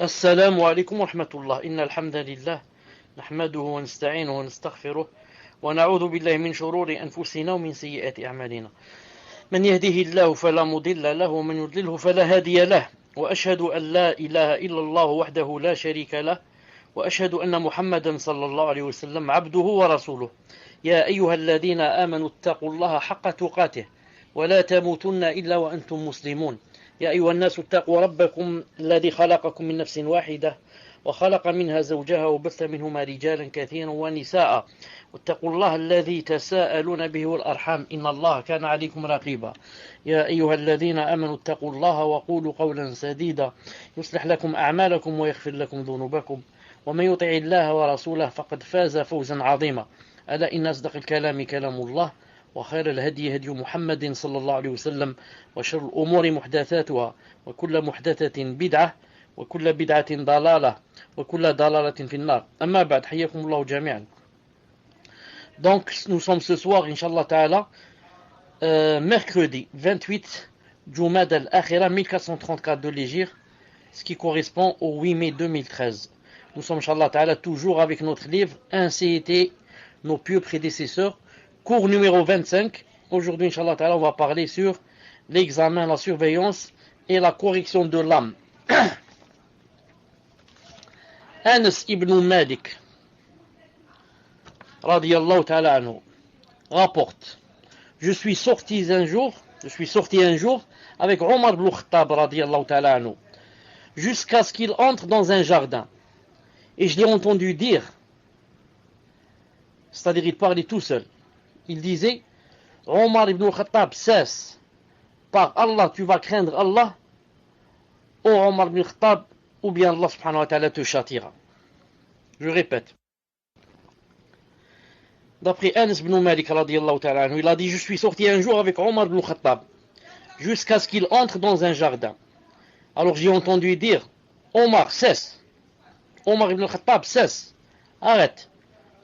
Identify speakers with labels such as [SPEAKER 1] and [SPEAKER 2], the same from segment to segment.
[SPEAKER 1] السلام عليكم ورحمة الله. إن الحمد لله نحمده ونستعينه ونستغفره ونعوذ بالله من شرور أنفسنا ومن سيئات أعمالنا. من يهده الله فلا مضل له ومن يضلله فلا هادي له، وأشهد أن لا إله إلا الله وحده لا شريك له، وأشهد أن محمدا صلى الله عليه وسلم عبده ورسوله. يا أيها الذين آمنوا اتقوا الله حق تقاته ولا تموتن إلا وأنتم مسلمون. يا أيها الناس اتقوا ربكم الذي خلقكم من نفس واحدة وخلق منها زوجها وبث منهما رجالا كثيرا ونساء، واتقوا الله الذي تساءلون به والأرحام إن الله كان عليكم رقيبا. يا أيها الذين آمنوا اتقوا الله وقولوا قولا سديدا يصلح لكم أعمالكم ويغفر لكم ذنوبكم، ومن يطع الله ورسوله فقد فاز فوزا عظيما. ألا إن أصدق الكلام كلام الله، وخير الهدي هدي محمد صلى الله عليه وسلم، وشر الأمور محدثاتها، وكل محدثة بدعة، وكل بدعة ضلالة، وكل ضلالة في النار. أما بعد، حياكم الله جميعا. Donc nous sommes ce soir, Inch'Allah Ta'ala, mercredi 28 Jumad al-Akhira 1434 de l'Hégire, ce qui correspond au 8 mai 2013. Nous sommes, Inch'Allah Ta'ala, toujours avec notre livre Ainsi étaient nos pieux prédécesseurs, cours numéro 25. Aujourd'hui, Inch'Allah Ta'ala, on va parler sur l'examen, la surveillance et la correction de l'âme. Anas ibn Malik radiyallahu ta'ala anhu rapporte: je suis sorti un jour avec Omar ibn Khattab radiyallahu ta'ala anhu jusqu'à ce qu'il entre dans un jardin, et je l'ai entendu dire, c'est-à-dire il parlait tout seul, il disait: Omar ibn Khattab, cesse, par Allah tu vas craindre Allah, ô Omar ibn Khattab, ou bien Allah subhanahu wa ta'ala te châtira. Je répète, d'après Anas ibn Malik radiyallahu ta'ala anhu, il a dit: je suis sorti un jour avec Omar ibn Khattab jusqu'à ce qu'il entre dans un jardin. Alors j'ai entendu dire: Omar, cesse, Omar ibn Khattab, cesse, arrête,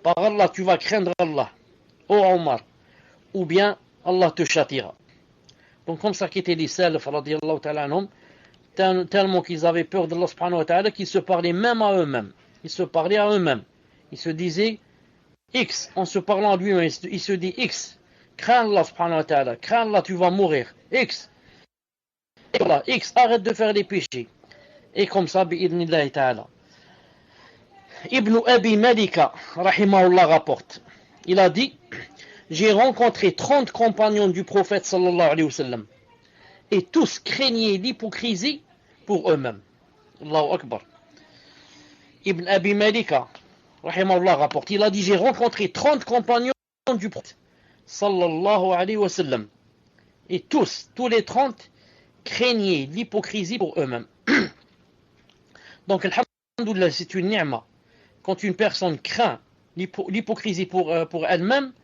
[SPEAKER 1] par Allah tu vas craindre Allah, ô Omar, ou bien Allah te châtira. Donc comme ça qu'étaient les salaf radiyallahu ta'ala anhum, tellement qu'ils avaient peur d'Allah subhanahu wa ta'ala, qu'ils se parlaient même à eux-mêmes. Ils se parlaient à eux-mêmes. Ils se disaient X, en se parlant à lui-même, il se dit X, crains Allah subhanahu wa ta'ala, crains Allah, tu vas mourir. X, X, arrête de faire les péchés. Et comme ça, bi'idnillahi ta'ala. Ibn Abi Malika, rahimahullah, rapporte. Il a dit: j'ai rencontré 30 compagnons du prophète sallallahu alayhi wa sallam, et tous craignaient l'hypocrisie pour eux-mêmes. Allahu Akbar. Ibn Abi Malika, rahimahullah, rapporte. Il a dit: j'ai rencontré 30 compagnons du prophète sallallahu alayhi wa sallam, et tous les 30 craignaient l'hypocrisie pour eux-mêmes. Donc, alhamdoulilah, c'est une ni'ma. Quand une personne craint l'hypocrisie pour elle-même,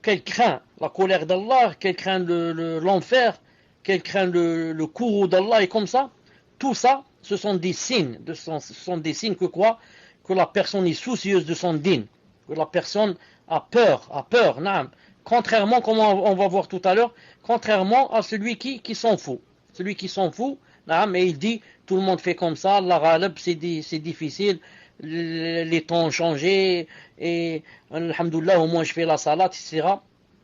[SPEAKER 1] qu'elle craint la colère d'Allah, qu'elle craint l'enfer, qu'elle craint le courroux d'Allah, et comme ça, tout ça, ce sont des signes, que quoi? Que la personne est soucieuse de son din, que la personne a peur, naam. Contrairement, comme on va voir tout à l'heure, contrairement à celui qui s'en fout. Celui qui s'en fout, naam, et il dit, tout le monde fait comme ça, Allah ghalib, c'est difficile, les temps ont changé, et alhamdoulilah, au moins je fais la salat, etc.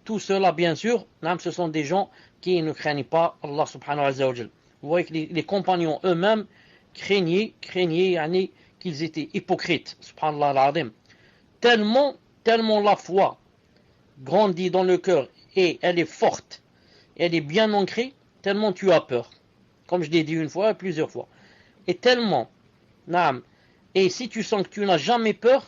[SPEAKER 1] Tout cela, bien sûr, naam, ce sont des gens qui ne craignent pas Allah subhanahu wa ta'ala. Vous voyez que les compagnons eux-mêmes craignaient qu'ils étaient hypocrites, subhanallah al-azim. Tellement la foi grandit dans le cœur, et elle est forte, et elle est bien ancrée, tellement tu as peur. Comme je l'ai dit une fois, plusieurs fois. Et tellement, naam, et si tu sens que tu n'as jamais peur,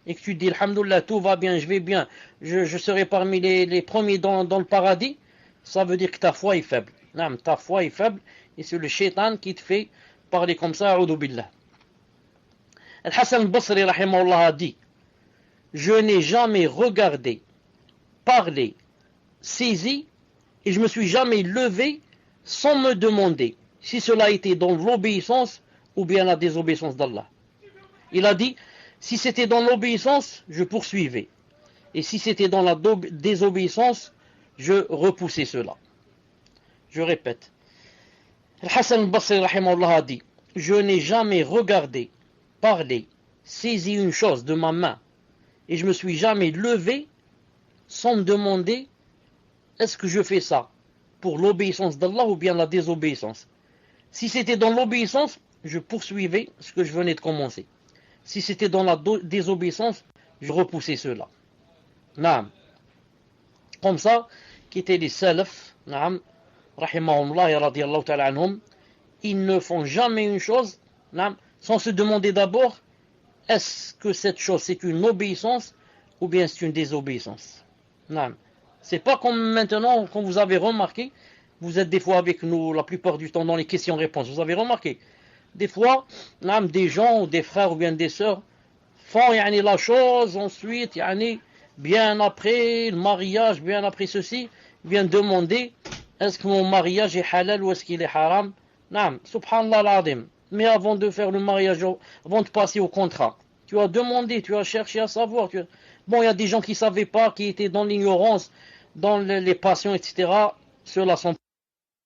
[SPEAKER 1] et que tu dis, alhamdoulilah, tout va bien, je vais bien, je serai parmi les premiers dans le paradis, ça veut dire que ta foi est faible. Naam, ta foi est faible, et c'est le shaitan qui te fait parler comme ça, a'udhu billah. Al-Hassan al-Basri, rahimahullah, a dit: je n'ai jamais regardé, parlé, saisi, et je me suis jamais levé sans me demander si cela était dans l'obéissance ou bien la désobéissance d'Allah. Il a dit: si c'était dans l'obéissance, je poursuivais, et si c'était dans la désobéissance, je repoussais cela. Je répète, Al-Hassan al-Basri, rahimahullah, a dit: je n'ai jamais regardé, parlé, saisi une chose de ma main, et je me suis jamais levé sans me demander est-ce que je fais ça pour l'obéissance d'Allah ou bien la désobéissance. Si c'était dans l'obéissance, je poursuivais ce que je venais de commencer. Si c'était dans la désobéissance, je repoussais cela. Naam. Comme ça, qu'étaient les salaf, naam, rahimahumullah et radiyallahu ta'ala anhum, ils ne font jamais une chose, naam, sans se demander d'abord est-ce que cette chose c'est une obéissance ou bien c'est une désobéissance. Naam. C'est pas comme maintenant, quand vous avez remarqué, vous êtes des fois avec nous la plupart du temps dans les questions-réponses, vous avez remarqué, des fois, naam, des gens ou des frères ou bien des sœurs font yani, la chose, ensuite, yani, bien après le mariage, bien après ceci, viennent demander est-ce que mon mariage est halal ou est-ce qu'il est haram. Naam, subhanallah l'azim. Mais avant de faire le mariage, avant de passer au contrat, tu as demandé, tu as cherché à savoir. Bon, il y a des gens qui ne savaient pas, qui étaient dans l'ignorance, dans les passions, etc. Ceux-là sont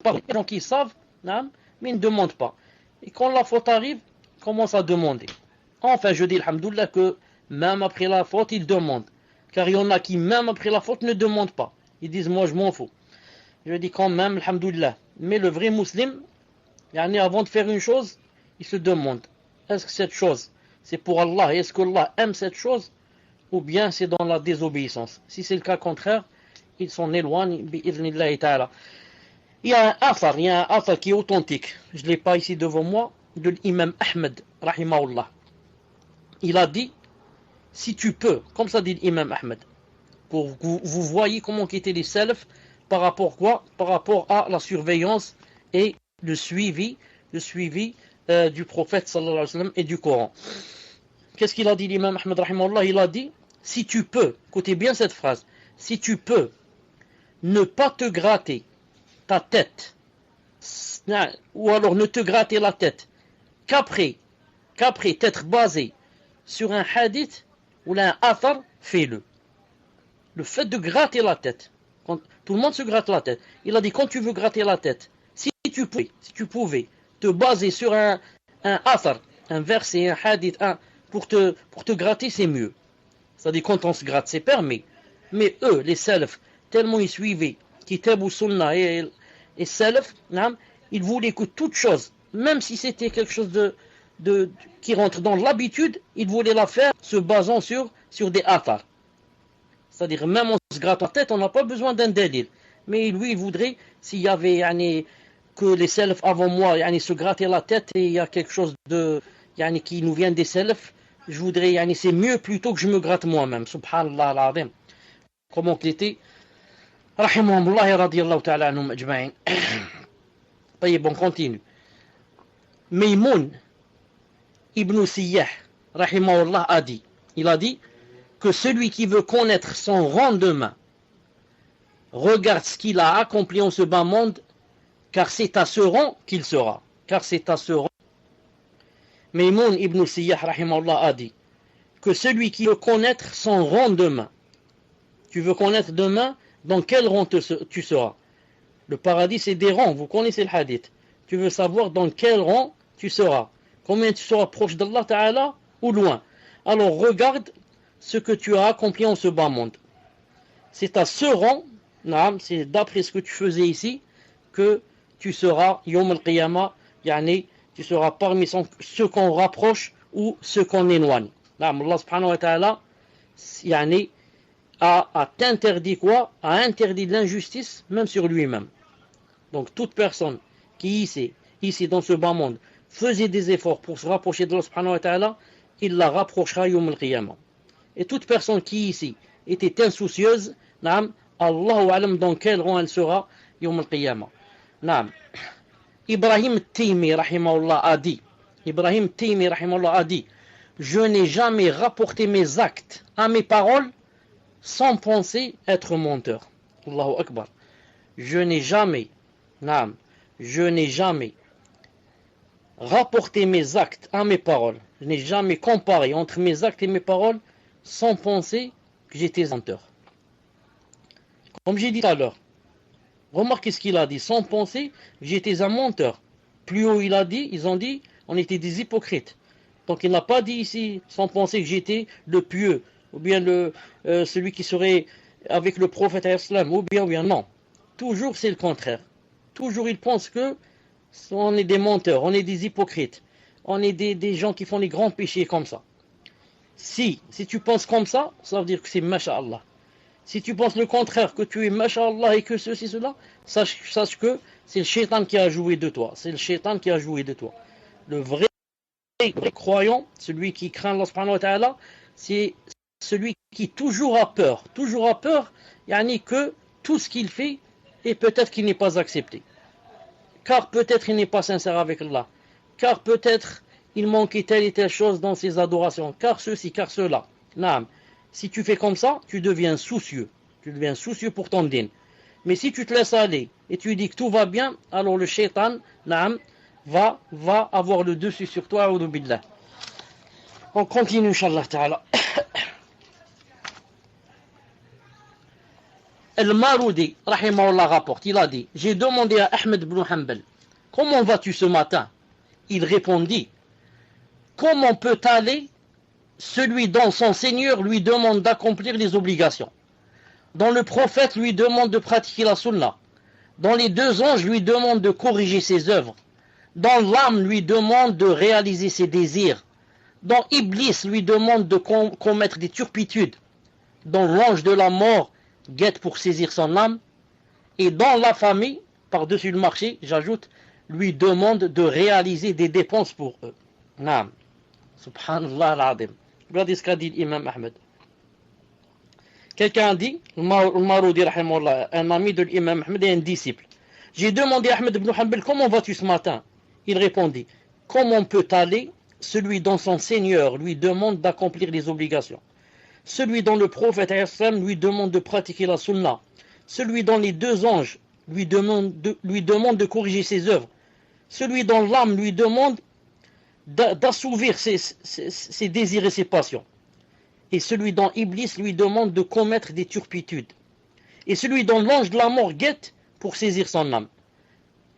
[SPEAKER 1] pas des gens qui savent, naam, mais ils ne demandent pas. Et quand la faute arrive, ils commencent à demander. Enfin, je dis, alhamdoulilah, que même après la faute, ils demandent. Car il y en a qui, même après la faute, ne demandent pas. Ils disent, moi, je m'en fous. Je dis quand même, alhamdoulilah. Mais le vrai musulman, avant de faire une chose, il se demande, est-ce que cette chose, c'est pour Allah, et est-ce que Allah aime cette chose, ou bien c'est dans la désobéissance. Si c'est le cas contraire, il s'en éloigne, bi'idhnillahi ta'ala. Il y a un athar qui est authentique, je ne l'ai pas ici devant moi, de l'imam Ahmed, rahimahullah. Il a dit, si tu peux, comme ça dit l'imam Ahmed, pour que vous voyez comment étaient les salafs par rapport quoi? Par rapport à la surveillance et le suivi du prophète sallallahu alayhi wa sallam et du Coran. Qu'est-ce qu'il a dit l'imam Ahmed rahimahullah? Il a dit, si tu peux, écoutez bien cette phrase, si tu peux ne pas te gratter ta tête, ou alors ne te gratter la tête qu'après t'être basé sur un hadith ou un athar, fais-le. Le fait de gratter la tête, quand tout le monde se gratte la tête, il a dit quand tu veux gratter la tête, si tu pouvais te baser sur un athar, un verset, un hadith, pour te gratter, c'est mieux. C'est-à-dire quand on se gratte, c'est permis. Mais eux, les salafs, tellement ils suivaient Kitab ou Sunnah et salaf, ils voulaient que toute chose, même si c'était quelque chose qui rentre dans l'habitude, ils voulaient la faire se basant sur des athars. C'est-à-dire, même en se grattant la tête, on n'a pas besoin d'un dalil. Mais lui, il voudrait, s'il y avait que les salafs avant moi se gratter la tête et il y a quelque chose qui nous vient des salafs, je voudrais, c'est mieux plutôt que je me gratte moi-même. Subhanallah al-azim. Comment qu'il était rahimahumullah et radiyallahu ta'ala anhum ajma'in. On continue. Maymoun ibn Siyah, rahimahullah, il a dit que celui qui veut connaître son lendemain regarde ce qu'il a accompli en ce bas monde, car c'est à ce rang qu'il sera. Maymoun ibn Siyah, rahimahullah, a dit que celui qui veut connaître son rang demain, tu veux connaître demain dans quel rang tu seras. Le paradis, c'est des rangs, vous connaissez le hadith. Tu veux savoir dans quel rang tu seras. Combien tu seras proche d'Allah Ta'ala ou loin. Alors regarde ce que tu as accompli en ce bas monde. C'est à ce rang, c'est d'après ce que tu faisais ici, que tu seras, Yom al-Qiyamah, tu seras parmi ceux qu'on rapproche ou ceux qu'on éloigne. Allah subhanahu wa ta'ala, a interdit quoi? A interdit l'injustice, même sur lui-même. Donc toute personne qui ici dans ce bas monde, faisait des efforts pour se rapprocher de Allah subhanahu wa ta'ala, il la rapprochera Yom al-Qiyamah. Et toute personne qui ici était insoucieuse, Allahu alam dans quel rang elle sera Yom al-Qiyamah. Ibrahim Taymi rahimahullah a dit, je n'ai jamais rapporté mes actes à mes paroles sans penser être menteur. Allahu Akbar. Je n'ai jamais rapporté mes actes à mes paroles. Je n'ai jamais comparé entre mes actes et mes paroles sans penser que j'étais menteur. Comme j'ai dit tout à l'heure, remarquez ce qu'il a dit, sans penser que j'étais un menteur. Plus haut ils ont dit, On était des hypocrites. Donc il n'a pas dit ici, sans penser que j'étais le pieux, ou bien celui qui serait avec le prophète islam, ou bien non. Toujours c'est le contraire. Toujours il pense que on est des menteurs, on est des hypocrites, on est des gens qui font les grands péchés comme ça. Si tu penses comme ça, ça veut dire que c'est masha'Allah. Si tu penses le contraire, que tu es masha'Allah et que ceci, cela, sache que c'est le shaitan qui a joué de toi. C'est le shaitan qui a joué de toi. Le vrai croyant, celui qui craint Allah subhanahu wa ta'ala, c'est celui qui toujours a peur, yani que tout ce qu'il fait, et peut-être qu'il n'est pas accepté. Car peut-être il n'est pas sincère avec Allah. Car peut-être il manquait telle et telle chose dans ses adorations. Car ceci, car cela. Naam. Si tu fais comme ça, tu deviens soucieux. Tu deviens soucieux pour ton din. Mais si tu te laisses aller et tu dis que tout va bien, alors le shaitan, naam, va avoir le dessus sur toi. A'udhu billah. On continue, Inch'Allah ta'ala. Al-Marudi, rahimahullah, rapporte, il a dit, j'ai demandé à Ahmed ibn Hanbal, comment vas-tu ce matin? Il répondit, comment peut aller celui dont son Seigneur lui demande d'accomplir les obligations, dont le prophète lui demande de pratiquer la sunna, dont les deux anges lui demandent de corriger ses œuvres, dont l'âme lui demande de réaliser ses désirs, dont Iblis lui demande de commettre des turpitudes, dont l'ange de la mort guette pour saisir son âme, et dont la famille, par-dessus le marché, j'ajoute, lui demande de réaliser des dépenses pour eux. Naam. Subhanallah al-Adim. Regardez ce qu'a dit l'imam Ahmed. Quelqu'un a dit, Al-Marudi, un ami de l'imam Ahmed et un disciple. J'ai demandé à Ahmed ibn Hanbal, comment vas-tu ce matin? Il répondit, comment peut aller celui dont son Seigneur lui demande d'accomplir les obligations, celui dont le prophète lui demande de pratiquer la sunna, celui dont les deux anges lui demandent de corriger ses œuvres, celui dont l'âme lui demande d'assouvir ses désirs et ses passions, et celui dont Iblis lui demande de commettre des turpitudes, et celui dont l'ange de la mort guette pour saisir son âme,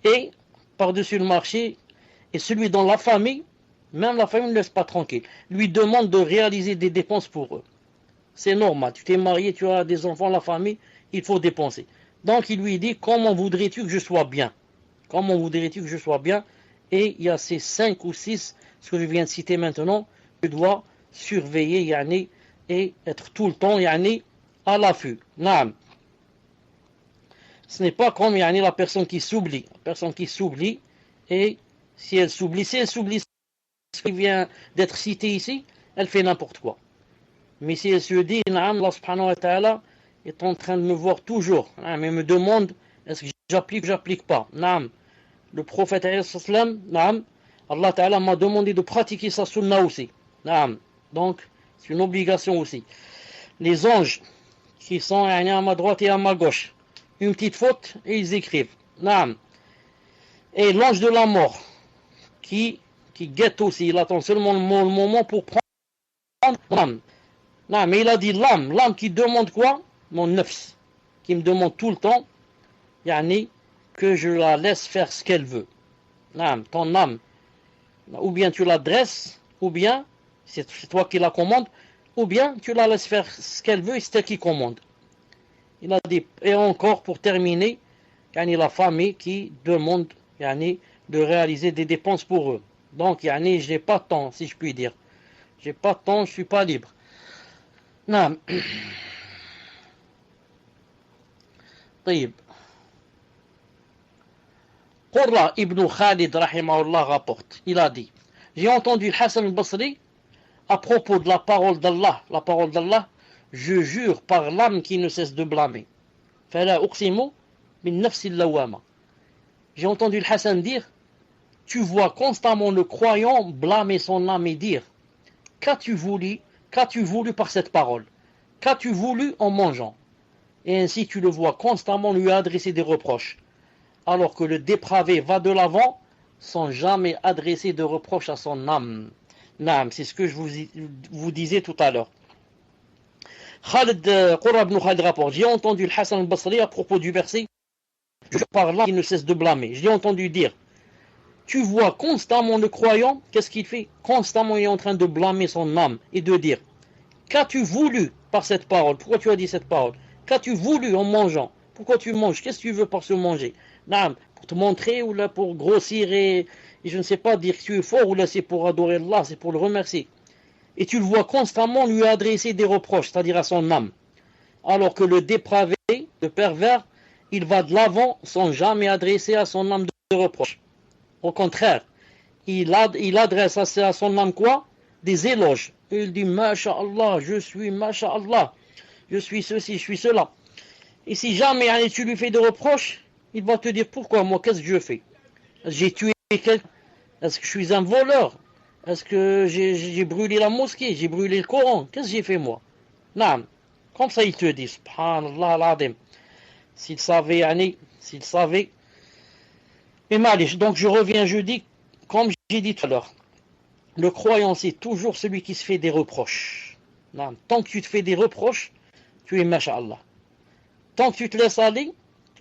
[SPEAKER 1] et par-dessus le marché, et celui dont la famille, même la famille ne laisse pas tranquille, lui demande de réaliser des dépenses pour eux. C'est normal, tu t'es marié, tu as des enfants, la famille, il faut dépenser. Donc il lui dit, comment voudrais-tu que je sois bien? Comment voudrais-tu que je sois bien? Et il y a ces 5 ou 6, ce que je viens de citer maintenant, tu dois surveiller, yani, et être tout le temps, yani, à l'affût. Naam. Ce n'est pas comme, yani, la personne qui s'oublie. La personne qui s'oublie, et si elle s'oublie, ce qui vient d'être cité ici, elle fait n'importe quoi. Mais si elle se dit, naam, Allah subhanahu wa ta'ala est en train de me voir toujours, naam, et me demande, est-ce que j'applique ou j'applique pas? Naam. Le prophète, naam, Allah ta'ala m'a demandé de pratiquer sa sunna aussi. Naam. Donc, c'est une obligation aussi. Les anges qui sont à ma droite et à ma gauche, une petite faute et ils écrivent. Naam. Et l'ange de la mort qui guette aussi, il attend seulement le moment pour prendre l'âme. Non, mais il a dit l'âme qui demande quoi? Mon nefs, qui me demande tout le temps, yani, que je la laisse faire ce qu'elle veut. Non, ton âme, ou bien tu la dresses, ou bien c'est toi qui la commandes, ou bien tu la laisses faire ce qu'elle veut et c'est elle qui commande. Il a dit, et encore pour terminer, yani, la famille qui demande, yani, de réaliser des dépenses pour eux. Donc, yani, je n'ai pas de temps, si je puis dire. J'ai pas de temps, je suis pas libre. Non. طيب. Qurra ibn Khalid rahimahullah rapporte. Il a dit, j'ai entendu Hassan al-Basri à propos de la parole d'Allah. La parole d'Allah, je jure par l'âme qui ne cesse de blâmer. Fala uqsimu min nafsi al-lawama. J'ai entendu Hassan dire, tu vois constamment le croyant blâmer son âme et dire, qu'as-tu voulu par cette parole? Qu'as-tu voulu en mangeant? Et ainsi tu le vois constamment lui adresser des reproches, alors que le dépravé va de l'avant sans jamais adresser de reproches à son âme. Naam, c'est ce que je vous disais tout à l'heure. Qurra ibn Khalid rapporte, j'ai entendu le Hassan al-Basri à propos du verset, je parle là, il ne cesse de blâmer. Je l'ai entendu dire, tu vois constamment le croyant, qu'est-ce qu'il fait? Constamment il est en train de blâmer son âme et de dire, qu'as-tu voulu par cette parole? Pourquoi tu as dit cette parole? Qu'as-tu voulu en mangeant? Pourquoi tu manges? Qu'est-ce que tu veux par se manger? Non, pour te montrer ou là pour grossir et je ne sais pas dire que tu es fort ou là c'est pour adorer Allah, c'est pour le remercier. Et tu le vois constamment lui adresser des reproches, c'est-à-dire à son âme. Alors que le dépravé, le pervers, il va de l'avant sans jamais adresser à son âme de reproches. Au contraire, il adresse à son âme quoi? Des éloges. Il dit, Masha'Allah, je suis Masha'Allah, je suis ceci, je suis cela. Et si jamais tu lui fais des reproches, il va te dire, pourquoi moi, qu'est-ce que je fais? J'ai tué quelqu'un? Est-ce que je suis un voleur? Est-ce que j'ai brûlé la mosquée? J'ai brûlé le Coran? Qu'est-ce que j'ai fait moi? Non. Comme ça, il te dit, subhanallah al-adim. S'il savait. Mais malish, donc je reviens, je dis, comme j'ai dit tout à l'heure, le croyant, c'est toujours celui qui se fait des reproches. Non. Tant que tu te fais des reproches, tu es masha'Allah. Tant que tu te laisses aller,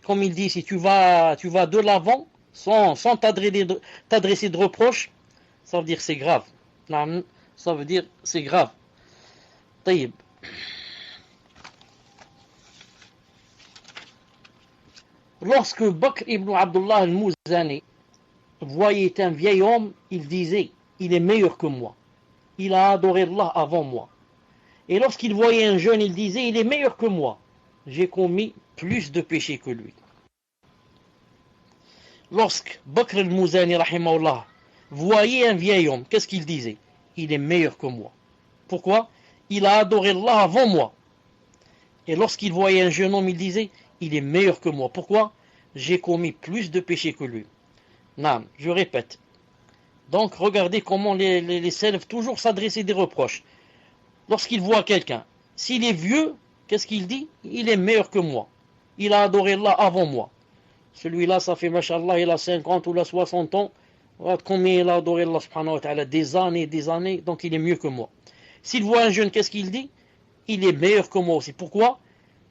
[SPEAKER 1] comme il dit, si tu vas de l'avant, sans t'adresser de reproches, ça veut dire c'est grave. Non, ça veut dire c'est grave. Taïb. Lorsque Bakr ibn Abdullah al-Muzani voyait un vieil homme, il disait, il est meilleur que moi. Il a adoré Allah avant moi. Et lorsqu'il voyait un jeune, il disait, il est meilleur que moi. J'ai commis plus de péchés que lui. Lorsque Bakr al-Muzani, rahimahullah, voyait un vieil homme, qu'est-ce qu'il disait? Il est meilleur que moi. Pourquoi? Il a adoré Allah avant moi. Et lorsqu'il voyait un jeune homme, il disait, il est meilleur que moi. Pourquoi? J'ai commis plus de péchés que lui. Non, je répète. Donc, regardez comment les salafs toujours s'adressaient des reproches. Lorsqu'il voit quelqu'un, s'il est vieux, qu'est-ce qu'il dit? Il est meilleur que moi. Il a adoré Allah avant moi. Celui-là, ça fait, mashallah, il a 50 ou il a 60 ans. Combien il a adoré Allah subhanahu wa ta'ala? Des années, donc il est mieux que moi. S'il voit un jeune, qu'est-ce qu'il dit? Il est meilleur que moi aussi. Pourquoi?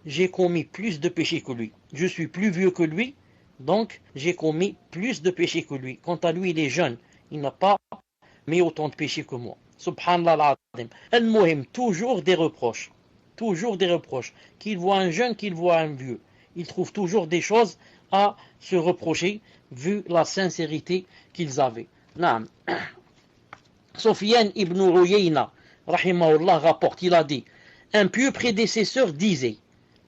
[SPEAKER 1] J'ai commis plus de péchés que lui. Je suis plus vieux que lui, donc j'ai commis plus de péchés que lui. Quant à lui, il est jeune. Il n'a pas mis autant de péchés que moi. Subhanallah al-Azim. Al-Muhim, toujours des reproches. Toujours des reproches. Qu'il voit un jeune, qu'il voit un vieux. Il trouve toujours des choses à se reprocher, vu la sincérité qu'ils avaient. Naam. Sufyan ibn Uyayna, rahimahullah, rapporte, il a dit, un pieux prédécesseur disait,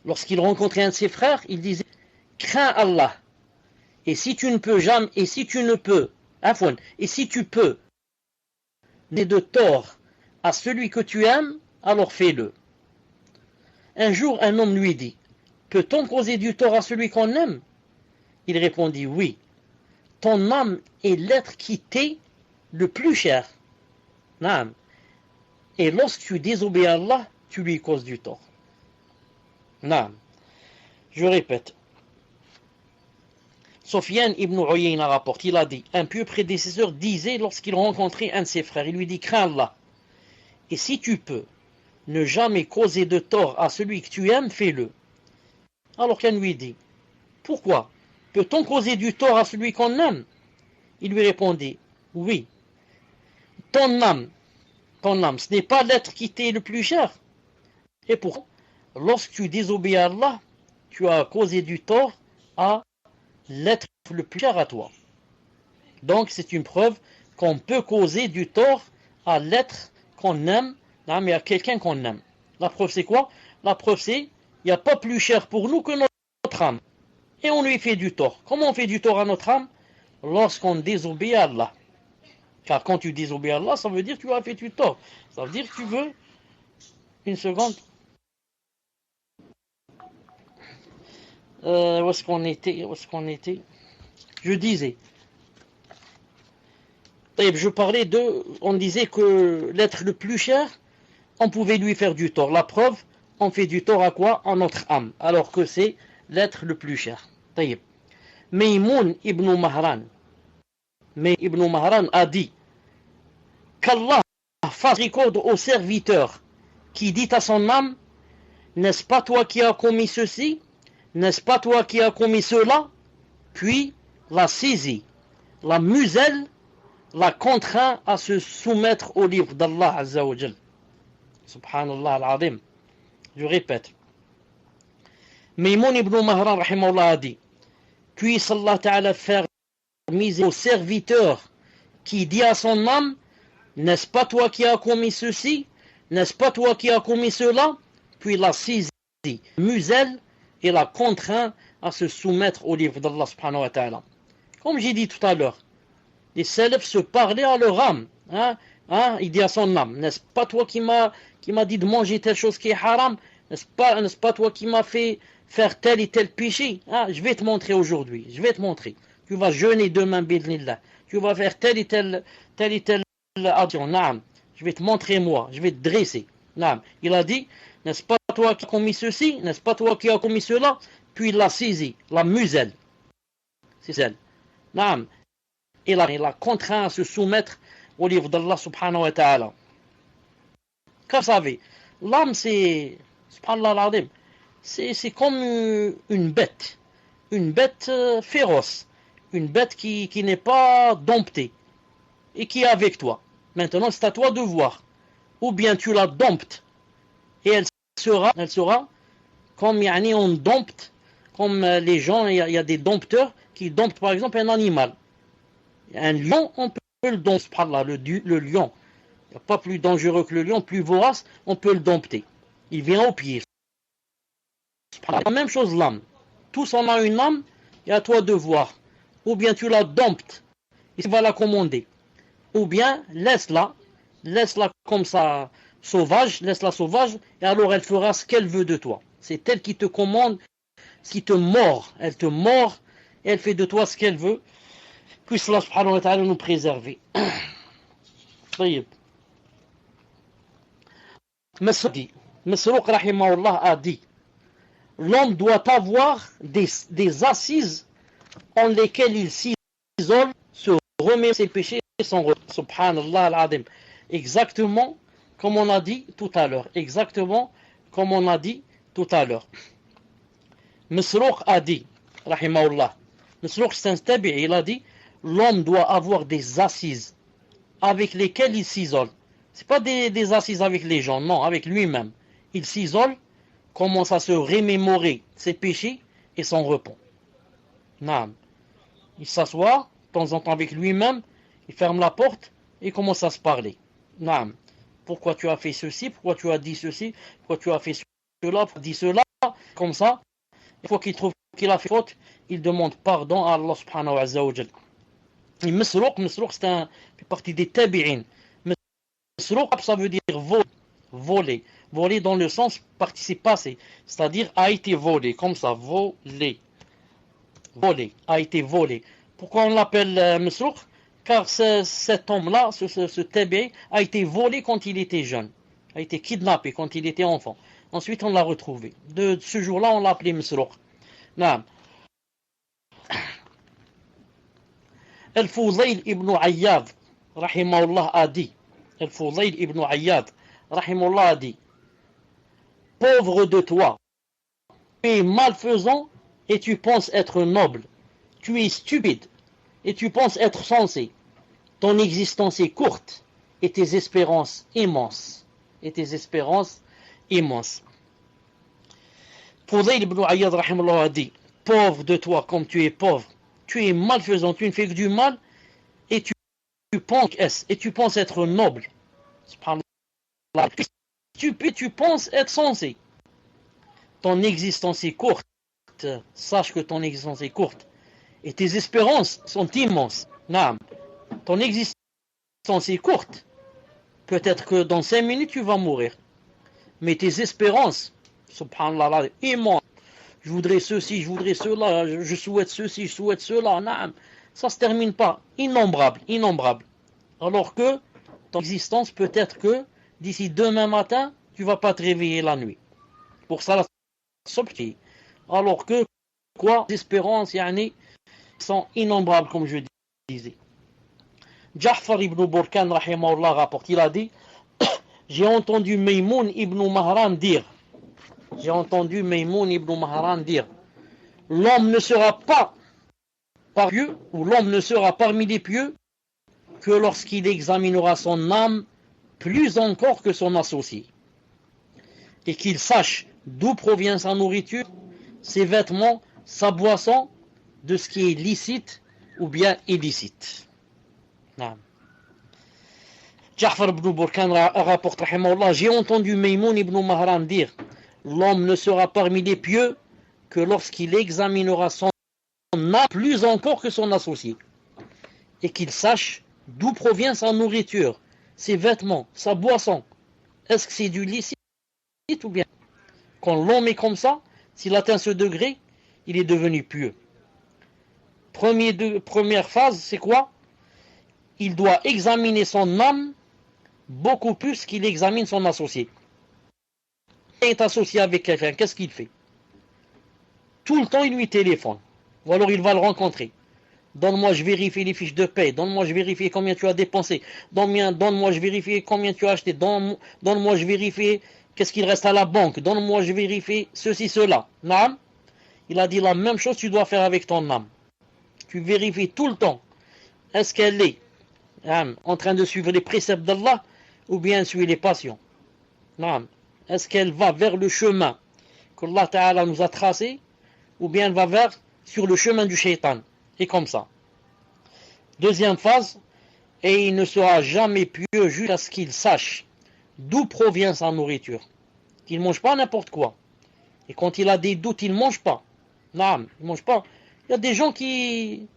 [SPEAKER 1] lorsqu'il rencontrait un de ses frères, il disait, crains Allah, et si tu ne peux, n'aie de tort à celui que tu aimes, alors fais-le. Un jour, un homme lui dit, peut-on causer du tort à celui qu'on aime? Il répondit, oui, ton âme est l'être qui t'est le plus cher. Naam. Et lorsque tu désobéis à Allah, tu lui causes du tort. Naam. Je répète. Sufyan ibn Uyayna rapporte, il a dit, un pieux prédécesseur disait lorsqu'il rencontrait un de ses frères, il lui dit, crains Allah. Et si tu peux ne jamais causer de tort à celui que tu aimes, fais-le. Alors qu'un lui dit, pourquoi? Peut-on causer du tort à celui qu'on aime? Il lui répondit, oui. Ton âme, ce n'est pas l'être qui t'est le plus cher. Et pourquoi? Lorsque tu désobéis à Allah, tu as causé du tort à l'être le plus cher à toi. Donc c'est une preuve qu'on peut causer du tort à l'être qu'on aime, mais à quelqu'un qu'on aime. La preuve c'est quoi? La preuve c'est, il n'y a pas plus cher pour nous que notre âme. Et on lui fait du tort. Comment on fait du tort à notre âme? Lorsqu'on désobéit à Allah. Car quand tu désobéis à Allah, ça veut dire que tu as fait du tort. Ça veut dire que tu veux... Une seconde. Où est-ce qu'on était? Je disais. Je parlais on disait que l'être le plus cher, on pouvait lui faire du tort. La preuve, on fait du tort à quoi? À notre âme. Alors que c'est l'être le plus cher. Maymoun ibn Mahran a dit qu'Allah fasse miséricorde au serviteur qui dit à son âme, n'est-ce pas toi qui as commis ceci? N'est-ce pas toi qui as commis cela? Puis la saisit la muselle la contraint à se soumettre au livre d'Allah Azza wa Jal. Subhanallah al-Azim. Je répète. Maïmoun ibn Mahran rahimahullah a dit, puisse Allah Ta'ala faire misère au serviteur qui dit à son âme, n'est-ce pas toi qui as commis ceci, n'est-ce pas toi qui as commis cela, puis la saisit, muselle et la contraint à se soumettre au livre d'Allah subhanahu wa ta'ala. Comme j'ai dit tout à l'heure, les salafs se parlaient à leur âme. Il dit à son âme, n'est-ce pas toi qui m'a dit de manger telle chose qui est haram, n'est-ce pas toi qui m'as fait faire tel et tel péché, je vais te montrer aujourd'hui, je vais te montrer. Tu vas jeûner demain, bidnillah. Tu vas faire telle et telle action. Naam. Je vais te montrer moi, je vais te dresser. Naam. Il a dit, n'est-ce pas toi qui as commis ceci, n'est-ce pas toi qui as commis cela, puis il l'a saisi, la muselle. C'est celle. Naam. Il a contraint à se soumettre au livre d'Allah subhanahu wa ta'ala. Car vous savez, l'âme c'est, subhanallah al-azim, c'est comme une bête féroce, une bête qui n'est pas domptée et qui est avec toi. Maintenant, c'est à toi de voir. Ou bien tu la domptes et elle sera comme on dompte, comme les gens, il y a des dompteurs qui domptent par exemple un animal. Un lion, on peut le dompter, subhanallah, le lion. Il n'y a pas plus dangereux que le lion, plus vorace, on peut le dompter. Il vient au pied. La même chose l'âme. Tous on a une âme, et à toi de voir. Ou bien tu la domptes, et tu vas la commander. Ou bien laisse-la comme ça sauvage, laisse-la sauvage, et alors elle fera ce qu'elle veut de toi. C'est elle qui te commande, qui te mord. Elle te mord, et elle fait de toi ce qu'elle veut. Puisse Allah subhanahu wa ta'ala nous préserver. Masruq rahimahullah a dit, l'homme doit avoir des assises en lesquelles il s'isole, se remet ses péchés et son repos. Subhanallah al-Azim. Exactement comme on a dit tout à l'heure. Exactement comme on a dit tout à l'heure. Masruq a dit, rahimahullah, Masruq c'est un tabi'i, il a dit, l'homme doit avoir des assises avec lesquelles il s'isole. Ce n'est pas des assises avec les gens, non, avec lui-même. Il s'isole, commence à se remémorer ses péchés et son repos. Non. Il s'assoit de temps en temps avec lui-même, il ferme la porte et commence à se parler. Non. Pourquoi tu as fait ceci, pourquoi tu as dit ceci, pourquoi tu as fait cela, pourquoi tu as dit cela, comme ça. Une fois qu'il trouve qu'il a fait faute, il demande pardon à Allah subhanahu wa ta'ala. Et Masruq, c'est fait partie des tabi'in. Masruq, ça veut dire voler. Voler dans le sens participe passé, c'est-à-dire a été volé, comme ça, volé, a été volé. Pourquoi on l'appelle Masruq? Car cet homme-là, ce tabi'i, a été volé quand il était jeune, a été kidnappé quand il était enfant. Ensuite, on l'a retrouvé. De ce jour-là, on l'a appelé Masruq. Naam. Al-Fudayl ibn Ayyad, rahimahullah, a dit, Al-Fudayl ibn Ayyad, rahimahullah, a dit, pauvre de toi, tu es malfaisant et tu penses être noble, tu es stupide et tu penses être sensé, ton existence est courte et tes espérances immenses, Fudayl ibn Ayyad, rahimahullah, a dit, pauvre de toi comme tu es pauvre, tu es malfaisant, tu ne fais que du mal et tu penses être noble. Subhanallah. Tu penses être sensé. Ton existence est courte. Sache que ton existence est courte. Et tes espérances sont immenses. Naam. Ton existence est courte. Peut-être que dans 5 minutes tu vas mourir. Mais tes espérances, subhanallah, immenses. Je voudrais ceci, je voudrais cela, je souhaite ceci, je souhaite cela. Naam. Ça ne se termine pas. Innombrable. Alors que ton existence, peut-être que d'ici demain matin, tu ne vas pas te réveiller la nuit. Pour ça, alors que, les espérances sont innombrables, comme je disais. Ja'far ibn Burkan, rahimahullah, rapporte, il a dit, j'ai entendu Maïmoun ibn Mahran dire, l'homme ne sera pas pieux, ou l'homme ne sera parmi les pieux que lorsqu'il examinera son âme plus encore que son associé, et qu'il sache d'où provient sa nourriture, ses vêtements, sa boisson, de ce qui est licite ou bien illicite. Ja'far ibn Burkan rapporte, j'ai entendu Maymoun ibn Mahran dire, l'homme ne sera parmi les pieux que lorsqu'il examinera son âme plus encore que son associé, et qu'il sache d'où provient sa nourriture, ses vêtements, sa boisson. Est-ce que c'est du licite ou bien? Quand l'homme est comme ça, s'il atteint ce degré, il est devenu pieux. Première phase, c'est quoi? Il doit examiner son âme beaucoup plus qu'il examine son associé. Il est associé avec quelqu'un, qu'est-ce qu'il fait? Tout le temps, il lui téléphone. Ou alors il va le rencontrer. Donne-moi, je vérifie les fiches de paie. Donne-moi, je vérifie combien tu as dépensé. Donne-moi, je vérifie combien tu as acheté. Donne-moi, je vérifie qu'est-ce qu'il reste à la banque. Donne-moi, je vérifie ceci, cela. Naam. Il a dit la même chose, tu dois faire avec ton âme. Tu vérifies tout le temps. Est-ce qu'elle est en train de suivre les préceptes d'Allah ou bien suit les passions? Naam. Est-ce qu'elle va vers le chemin qu'Allah Ta'ala nous a tracé ou bien elle va sur le chemin du shaitan? Et comme ça. Deuxième phase, et il ne sera jamais pieux jusqu'à ce qu'il sache d'où provient sa nourriture. Il ne mange pas n'importe quoi. Et quand il a des doutes, il ne mange pas. Non, il ne mange pas. Il y a des gens qui...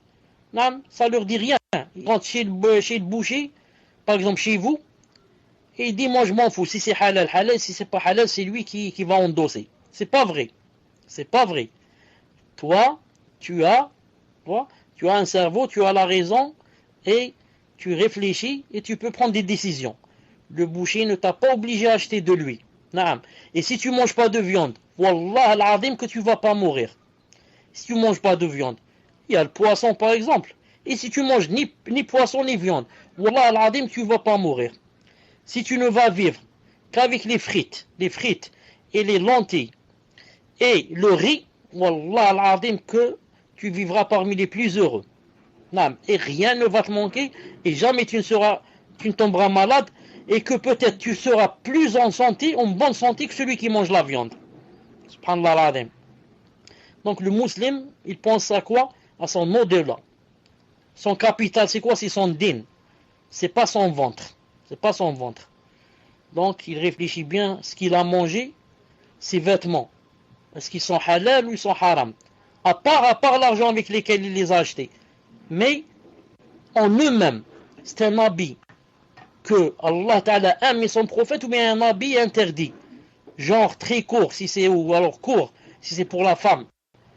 [SPEAKER 1] Non, ça leur dit rien. Ils rentrent chez le boucher, par exemple chez vous, et il dit, moi je m'en fous. Si c'est halal, halal. Si c'est pas halal, c'est lui qui va endosser. C'est pas vrai. C'est pas vrai. Toi, tu as un cerveau, tu as la raison, et tu réfléchis, et tu peux prendre des décisions. Le boucher ne t'a pas obligé à acheter de lui. Naam. Et si tu ne manges pas de viande, Wallah al-Azim que tu ne vas pas mourir. Si tu ne manges pas de viande, il y a le poisson par exemple. Et si tu manges ni poisson ni viande, Wallah al-Azim tu ne vas pas mourir. Si tu ne vas vivre qu'avec les frites et les lentilles et le riz, Wallah al-Azim que tu vivras parmi les plus heureux. Naam. Et rien ne va te manquer et jamais tu ne tomberas malade. Et que peut-être tu seras plus en bonne santé que celui qui mange la viande. Subhanallah al-Azim. Donc le musulman, il pense à quoi? À son au-delà. Son capital, c'est quoi? C'est son din. C'est pas son ventre. C'est pas son ventre. Donc il réfléchit bien ce qu'il a mangé, ses vêtements. Est-ce qu'ils sont halal ou ils sont haram? À part l'argent avec lequel il les a achetés. Mais en eux-mêmes, c'est un habit que Allah Ta'ala aime son prophète ou bien un habit interdit. Genre très court si c'est ou alors court si c'est pour la femme.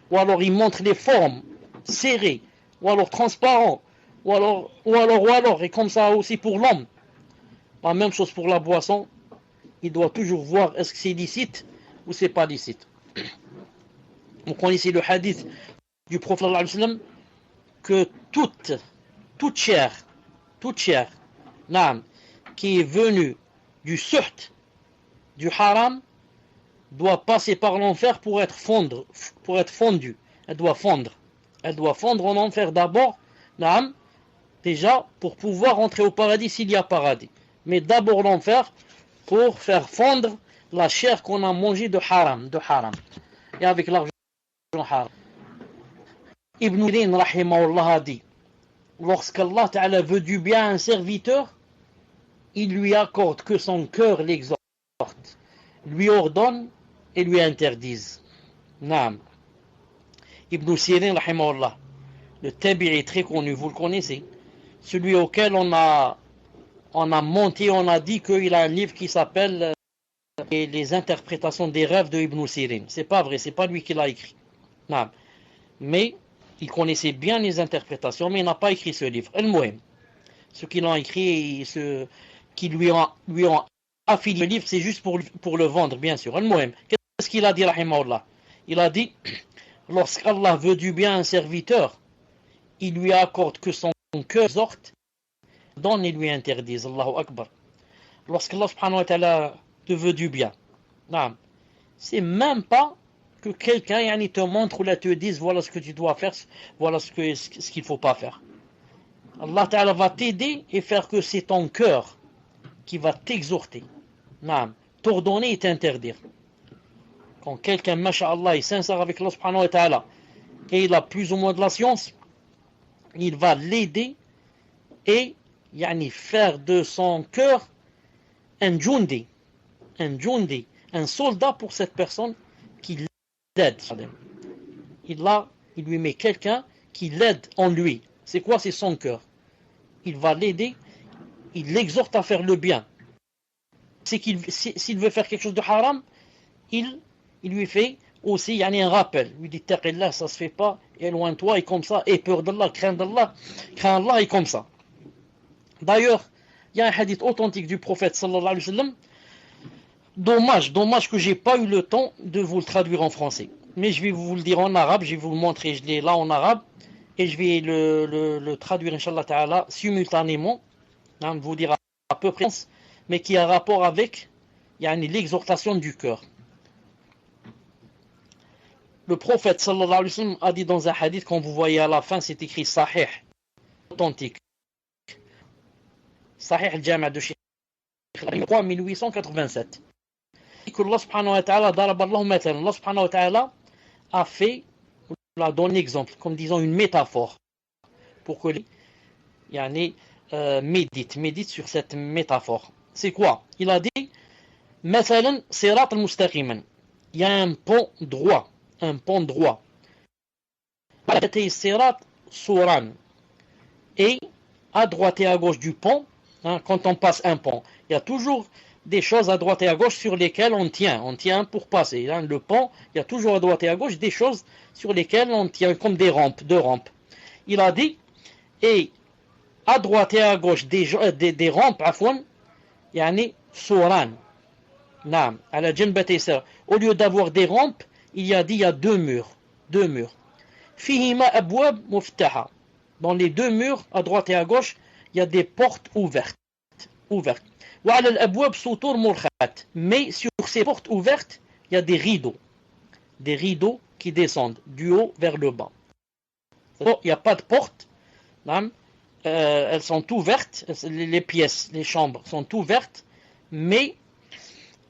[SPEAKER 1] Ou alors il montre les formes serrées ou alors transparent ou alors et comme ça aussi pour l'homme. La même chose pour la boisson. Il doit toujours voir est-ce que c'est licite ou c'est pas licite. On connaît ici le hadith du prophète sallallahu alayhi wa sallam que toute chair, naam, qui est venue du suht, du haram, doit passer par l'enfer pour être fondue. Elle doit fondre en enfer d'abord, naam, déjà pour pouvoir entrer au paradis s'il y a paradis. Mais d'abord l'enfer pour faire fondre la chair qu'on a mangée de haram. Et avec l'argent haram. Ibn Sirin rahimahullah a dit, lorsqu'Allah Ta'ala veut du bien à un serviteur, il lui accorde que son cœur l'exhorte, lui ordonne et lui interdise. Naam. Ibn Sirin, rahimahullah, le tabi'i très connu, vous le connaissez, celui auquel on a monté, on a dit qu'il a un livre qui s'appelle Les interprétations des rêves de Ibn Sirin. C'est pas vrai, c'est pas lui qui l'a écrit. Naam. Mais il connaissait bien les interprétations, mais il n'a pas écrit ce livre. Al-Muhim. Ceux qui l'ont écrit et ceux qui lui ont affilié le livre, c'est juste pour le vendre, bien sûr. Al-Muhim. Qu'est-ce qu'il a dit, rahimahullah? Il a dit, lorsqu'Allah veut du bien à un serviteur, il lui accorde que son cœur exhorte, donne et lui interdise. Allahu Akbar. Lorsqu'Allah subhanahu wa ta'ala te veut du bien, c'est même pas que quelqu'un yani, te montre ou là, te dise voilà ce que tu dois faire, voilà ce qu'il ne faut pas faire. Allah Ta'ala va t'aider et faire que c'est ton cœur qui va t'exhorter, t'ordonner et t'interdire. Quand quelqu'un, masha'Allah, est sincère avec Allah subhanahu wa ta'ala et il a plus ou moins de la science, il va l'aider et yani, faire de son cœur un jundi, un soldat pour cette personne qui l'aide. Il lui met quelqu'un qui l'aide en lui. C'est quoi? C'est son cœur. Il va l'aider, il l'exhorte à faire le bien. S'il veut faire quelque chose de haram, il lui fait aussi yani, un rappel. Il lui dit taqillah, ça se fait pas, éloigne-toi, et comme ça, et peur d'Allah, crains Allah, et comme ça. D'ailleurs, il y a un hadith authentique du prophète sallallahu alayhi wa sallam. Dommage que j'ai pas eu le temps de vous le traduire en français. Mais je vais vous le dire en arabe, je vais vous le montrer, je l'ai là en arabe, et je vais le traduire, Inch'Allah Ta'ala, simultanément, vous dire à peu près, mais qui a rapport avec l'exhortation du cœur. Le prophète sallallahu alayhi wa sallam a dit dans un hadith, quand vous voyez à la fin, c'est écrit Sahih, authentique. Sahih al-Jami' de Cheikh 1887. Que Allah subhanahu wa ta'ala, Allah subhanahu wa ta'ala a fait, là, donne un exemple, comme disons une métaphore, pour que les médite sur cette métaphore. C'est quoi? Il a dit, مثلا صراط المستقيما. Il y a un pont droit. Et à droite et à gauche du pont, quand on passe un pont, il y a toujours des choses à droite et à gauche sur lesquelles on tient pour passer. Le pont, il y a toujours à droite et à gauche des choses sur lesquelles on tient, comme deux rampes. Il a dit, et à droite et à gauche des rampes, yani souran. Au lieu d'avoir des rampes, il y a deux murs. Fihima abwab muftaha. Dans les deux murs, à droite et à gauche, il y a des portes ouvertes. Mais sur ces portes ouvertes, il y a des rideaux qui descendent du haut vers le bas. Il n'y a pas de porte, elles sont ouvertes, les pièces, les chambres sont ouvertes, mais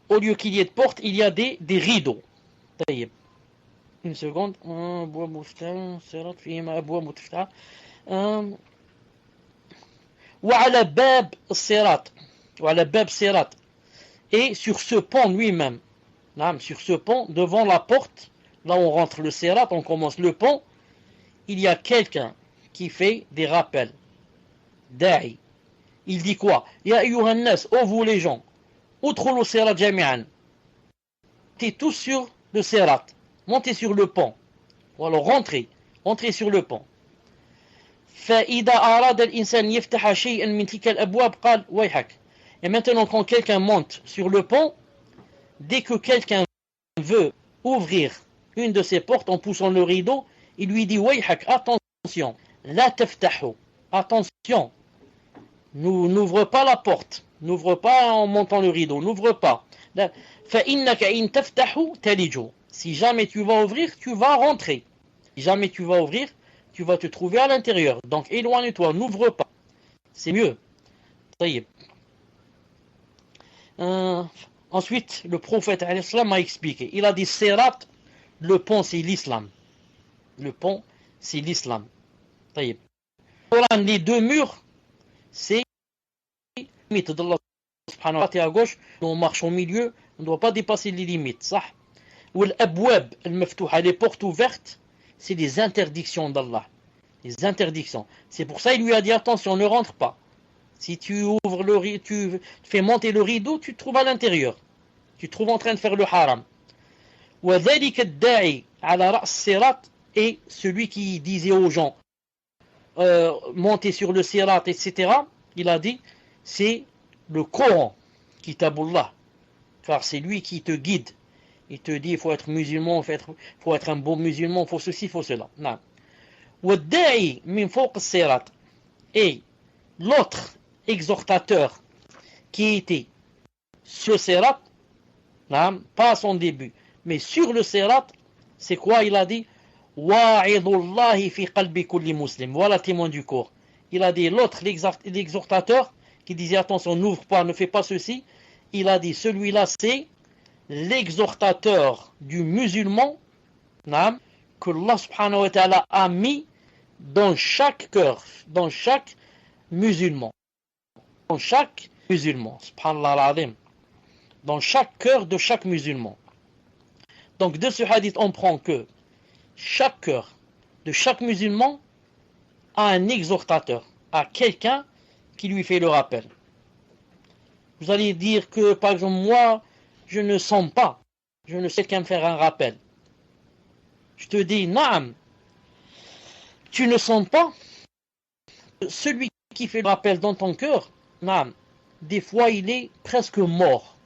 [SPEAKER 1] au lieu qu'il y ait de porte, il y a des rideaux. Une seconde. Et sur ce pont lui-même, sur ce pont, devant la porte, là où on rentre le sirat, on commence le pont, il y a quelqu'un qui fait des rappels. Da'i. Il dit quoi? Ya ayyuhan nas, ô vous les gens, udkhulu sirat jami'an. Montez tous sur le sirat, montez sur le pont. Ou alors rentrez sur le pont. فإذا أراد الإنسان يفتح شيئا من تلك الأبواب قال ويحك. Et maintenant, quand quelqu'un monte sur le pont, dès que quelqu'un veut ouvrir une de ces portes en poussant le rideau, il lui dit wayhak, attention, la taftahu, attention, n'ouvre pas la porte, n'ouvre pas en montant le rideau, n'ouvre pas. فإنك إن تفتحu تلج. Si jamais tu vas ouvrir, tu vas rentrer. Si jamais tu vas ouvrir, tu vas te trouver à l'intérieur. Donc éloigne-toi, n'ouvre pas. C'est mieux. Ensuite, le prophète a expliqué. Il a dit Sirat, le pont c'est l'islam. Le pont c'est l'islam. Les deux murs, c'est les limites d'Allah subhanahu wa ta'ala. À gauche, on marche au milieu, on ne doit pas dépasser les limites. Ça. Ou l'abwab al-maftuha, les portes ouvertes, c'est les interdictions d'Allah. Les interdictions. C'est pour ça qu'il lui a dit attention, ne rentre pas. Si tu ouvres tu fais monter le rideau, tu te trouves à l'intérieur. Tu te trouves en train de faire le haram. وذلك الداعي على رأس الصراط, et celui qui disait aux gens monter sur le sirat, etc. Il a dit c'est le Coran, Kitabullah, car c'est lui qui te guide. Il te dit il faut être musulman, il faut être un bon musulman, il faut ceci, il faut cela. Non. والداعي من فوق الصراط, et l'autre exhortateur qui était sur le sirat, pas à son début, mais sur le sirat, C'est quoi? Il a dit Wa'idullahi fi qalbi kulli muslim. Voilà témoin du corps. Il a dit l'autre, l'exhortateur, qui disait attention, n'ouvre pas, ne fais pas ceci. Il a dit celui-là, c'est l'exhortateur du musulman, que Allah subhanahu wa ta'ala a mis dans chaque cœur, dans chaque musulman. Dans chaque musulman, subhanallah al-azim. Dans chaque cœur de chaque musulman. Donc de ce hadith, on prend que chaque cœur de chaque musulman a un exhortateur, a quelqu'un qui lui fait le rappel. Vous allez dire que, par exemple, moi, je ne sens pas, je ne sais qu'à me faire un rappel. Je te dis, naam, tu ne sens pas. Celui qui fait le rappel dans ton cœur, naam, des fois il est presque mort.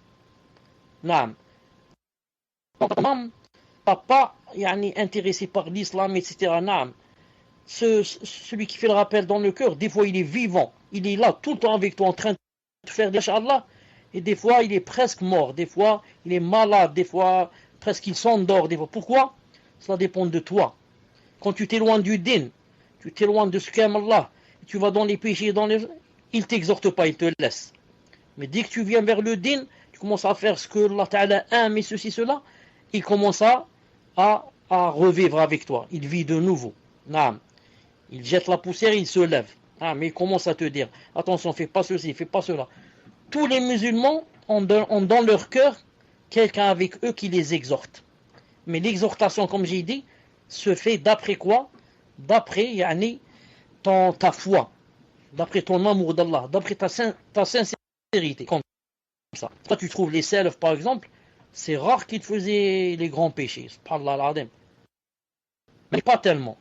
[SPEAKER 1] Naam. Pas intéressé par l'islam, etc. Naam. Celui qui fait le rappel dans le cœur, des fois il est vivant, il est là tout le temps avec toi en train de faire des Allah, et des fois il est presque mort, des fois il est malade, des fois presque il s'endort, des fois. Pourquoi? Cela dépend de toi. Quand tu t'éloignes du din, tu t'éloignes de ce qu'aime Allah, tu vas dans les péchés, il ne t'exhorte pas, il te laisse. Mais dès que tu viens vers le din, tu commences à faire ce que Allah Ta'ala aime et ceci, cela, il commence à revivre avec toi, il vit de nouveau. Naam. Il jette la poussière, il se lève. Mais il commence à te dire, attention, fais pas ceci, fais pas cela. Tous les musulmans ont dans leur cœur quelqu'un avec eux qui les exhorte. Mais l'exhortation, comme j'ai dit, se fait d'après quoi? D'après ta foi, d'après ton amour d'Allah, d'après ta sincérité. Comme ça. Toi, tu trouves les salafs, par exemple, c'est rare qu'ils faisaient les grands péchés. Subhanallah al-azim. Mais pas tellement.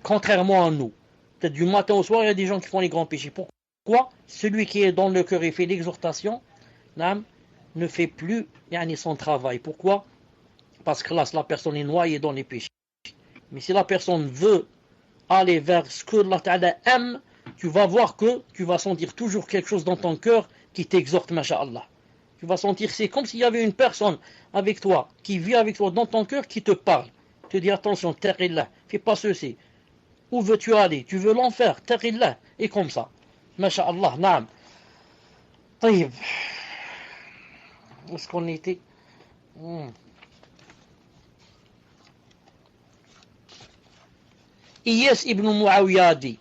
[SPEAKER 1] Contrairement à nous. Peut-être du matin au soir, il y a des gens qui font les grands péchés. Pourquoi? Celui qui est dans le cœur et fait l'exhortation, ne fait plus son travail. Pourquoi? Parce que là, la personne est noyée dans les péchés. Mais si la personne veut aller vers ce que Allah Ta'ala aime, tu vas voir que tu vas sentir toujours quelque chose dans ton cœur qui t'exhorte, masha'Allah. Tu vas sentir, c'est comme s'il y avait une personne avec toi, qui vit avec toi dans ton cœur, qui te parle. Te dit attention, tarillah, fais pas ceci. Où veux-tu aller? Tu veux l'enfer, tarillah. Et comme ça. Masha'Allah, naam. Taïb. Où est-ce qu'on était? Iyas ibn Muawiyah a dit,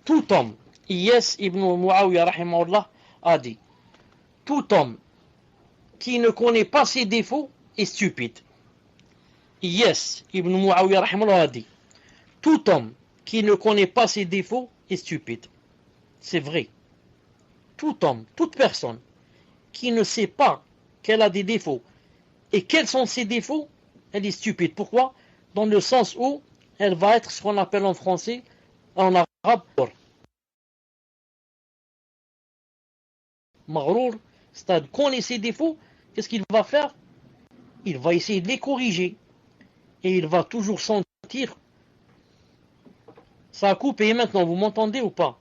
[SPEAKER 1] tout homme, Iyas ibn Muawiyah rahimahullah a dit, tout homme qui ne connaît pas ses défauts est stupide. Iyas ibn Muawiyah rahimahullah a dit, tout homme qui ne connaît pas ses défauts est stupide. C'est vrai. Tout homme, toute personne qui ne sait pas qu'elle a des défauts et quels sont ses défauts, elle est stupide. Pourquoi? Dans le sens où elle va être ce qu'on appelle en français, en arabe, maghrour, c'est-à-dire connaît ses défauts, qu'est-ce qu'il va faire? Il va essayer de les corriger. Et il va toujours sentir. Ça a coupé maintenant, vous m'entendez ou pas?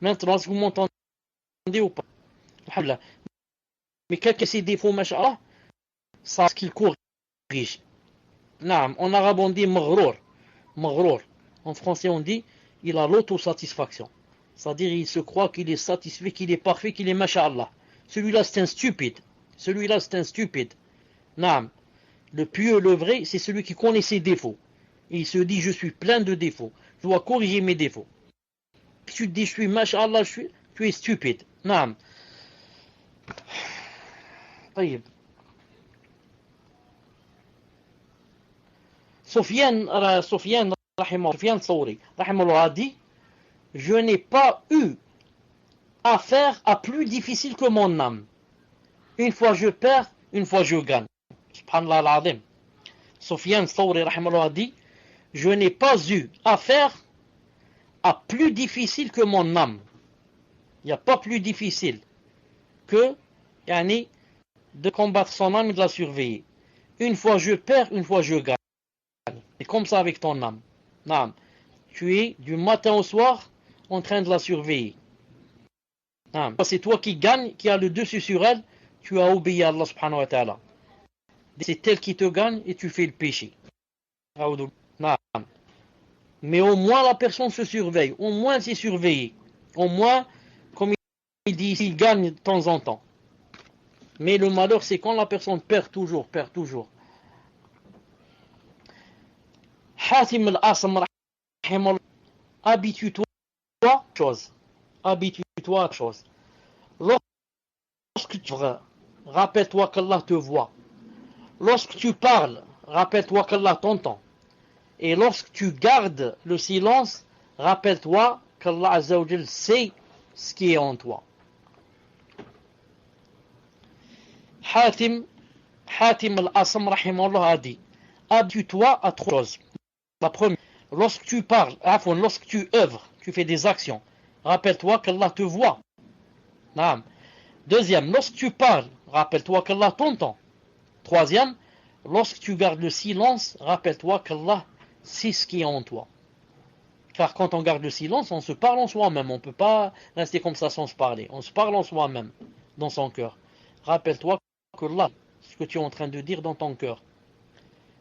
[SPEAKER 1] Maintenant, est-ce que vous m'entendez ou pas? Mais quels que ses défauts, masha'Allah, ça ce qu'il corrige. Naam, en arabe on dit maghrour. Maghrour. En français on dit il a l'autosatisfaction. C'est-à-dire il se croit qu'il est satisfait, qu'il est parfait, qu'il est masha'Allah. Celui-là c'est un stupide. Celui-là c'est un stupide. Naam. Le pieux, le vrai, c'est celui qui connaît ses défauts. Et il se dit je suis plein de défauts. Je dois corriger mes défauts. Si tu te dis je suis masha'Allah, tu es stupide. Naam. طيب. Sofiane Thawri, a dit, je n'ai pas eu affaire à plus difficile que mon âme. Une fois je perds, une fois je gagne. Subhanallah al-azim. Sofiane Thawri a dit, je n'ai pas eu affaire à plus difficile que mon âme. Il n'y a pas plus difficile que de combattre son âme et de la surveiller. Une fois je perds, une fois je gagne. C'est comme ça avec ton âme. Non. Tu es du matin au soir en train de la surveiller. Non. C'est toi qui gagne, qui a le dessus sur elle. Tu as obéi à Allah subhanahu wa ta'ala. c'est elle qui te gagne et tu fais le péché. Mais au moins la personne se surveille, au moins c'est surveillé. Au moins, comme il dit, il gagne de temps en temps. Mais le malheur, c'est quand la personne perd toujours, perd toujours. Hatim al-Asam, habitue-toi à chose. Habitue-toi à chose. Lorsque tu rappelle-toi qu'Allah te voit. Lorsque tu parles, rappelle-toi qu'Allah t'entend. Et lorsque tu gardes le silence, rappelle-toi qu'Allah Azza wa Jal sait ce qui est en toi. Hatim al-Asam rahimahullah a dit, habitue-toi à trois choses. La première, lorsque tu parles, lorsque tu œuvres, tu fais des actions, rappelle-toi qu'Allah te voit. Deuxième, lorsque tu parles, rappelle-toi qu'Allah t'entend. Troisième, lorsque tu gardes le silence, rappelle-toi qu'Allah sait ce qui est en toi. Car quand on garde le silence, on se parle en soi-même. On ne peut pas rester comme ça sans se parler. On se parle en soi-même, dans son cœur. Rappelle-toi qu'Allah, ce que tu es en train de dire dans ton cœur.